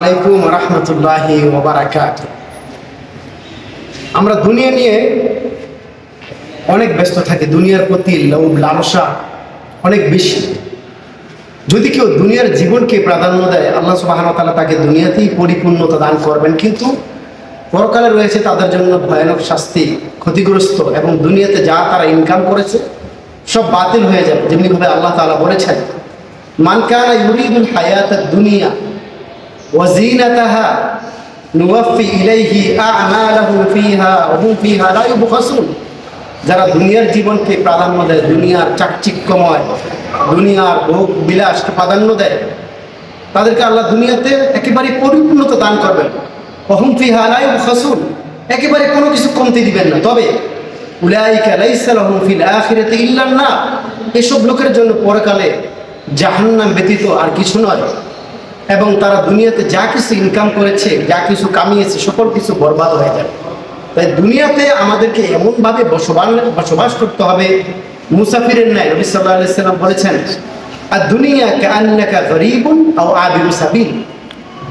আলাইকুম রহমতুল্লাহি ওয়া বারাকাতুহু। আমরা দুনিয়া নিয়ে অনেক ব্যস্ত থাকি, দুনিয়ার প্রতি লোভ লালসা অনেক বেশি। যদি কেউ দুনিয়ার জীবনকে প্রাধান্য দেয়, আল্লাহ সুবহানাহু ওয়া তাআলা তাকে দুনিয়াতেই পরিপূর্ণতা দান করবেন, কিন্তু পরকালে রয়েছে তাদের জন্য ভয়ানক শাস্তি, ক্ষতিগ্রস্ত, এবং দুনিয়াতে যা তারা ইনকাম করেছে সব বাতিল হয়ে যাবে। যেমনিভাবে আল্লাহ তাআলা বলেছেন, মান কানা ইউরিদুল হায়াতাদ দুনিয়া ওয়াজিনাতাহা নুওয়াফি ইলাইহি আ'মালাহুম ফিহা ওয়া হুম ফিহা লা ইউবখাসুন। যারা দুনিয়ার জীবনকে প্রাধান্য দেয়, দুনিয়ার চাকচিক্যময়, দুনিয়ার ভোগ বিলাসকে প্রাধান্য দেয়, তাদেরকে আল্লাহ দুনিয়াতে একেবারে পরিপূর্ণতা দান করবেন। ওয়া হুম ফিহা লা ইউবখাসুন, একেবারে কোনো কিছু কমতি দিবেন না। তবে উলাইকা লাইসা লাহুম ফিল আখিরাতি ইল্লান নার, এসব লোকের জন্য পরকালে জাহান্নাম ব্যতীত আর কিছু নয়। এবং তারা দুনিয়াতে যা কিছু ইনকাম করেছে, যা কিছু কামিয়েছে, সকল কিছু বরবাদ হয়ে যাবে। তাই দুনিয়াতে আমাদেরকে এমনভাবে বসবাস করতে হবে মুসাফিরের ন্যায়। নবী সাল্লাল্লাহু আলাইহি ওয়াসাল্লাম বলেছেন, আর দুনিয়া কাআন্নাকা গরীবুন আও আবিরু সাবিল।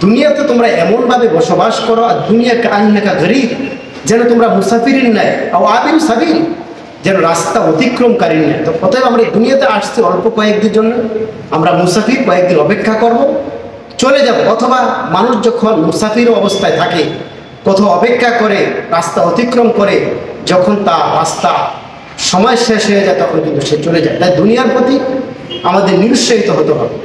দুনিয়াতে তোমরা এমনভাবে বসবাস করো, আর দুনিয়া কাআন্নাকা গরীব, যেন তোমরা মুসাফিরের ন্যায়, আও আবিরু সাবিল, যেন রাস্তা অতিক্রমকারীর ন্যায়। তো অতএব আমরা দুনিয়াতে আসছি অল্প কয়েকদিনের জন্য, আমরা মুসাফির, কয়েকদিন অপেক্ষা করব, চলে যাব। অথবা মানুষ যখন মুসাফির অবস্থায় থাকে, কোথাও অপেক্ষা করে, রাস্তা অতিক্রম করে, যখন তার রাস্তা সময় শেষ হয়ে যায় তখন কিন্তু সে চলে যায়। তাই দুনিয়ার প্রতি আমাদের নিরুৎসাহিত হতে হবে।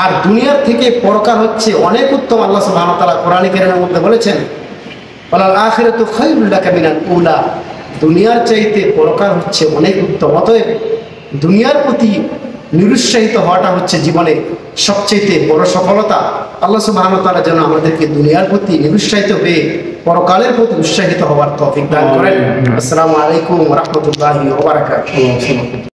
আর দুনিয়ার থেকে পরকাল হচ্ছে অনেক উত্তম। আল্লাহ সুবহানাহু ওয়া তাআলা কোরআনে কারীমের মধ্যে বলেছেন, ওয়ালাল আখিরাতু খায়রুল লাকা মিনাল উলা। দুনিয়ার চাইতে পরকাল হচ্ছে অনেক উত্তম। অতএব দুনিয়ার প্রতি নিরুৎসাহিত হওয়াটা হচ্ছে জীবনে সবচেয়ে বড় সফলতা। আল্লাহ সুবহানাহু ওয়া তাআলা যেন আমাদেরকে দুনিয়ার প্রতি নিরুৎসাহিত হয়ে পরকালের প্রতি উৎসাহিত হওয়ার তৌফিক দান করেন। আসসালামু আলাইকুম ওয়া রাহমাতুল্লাহি ওয়া বারাকাতুহু।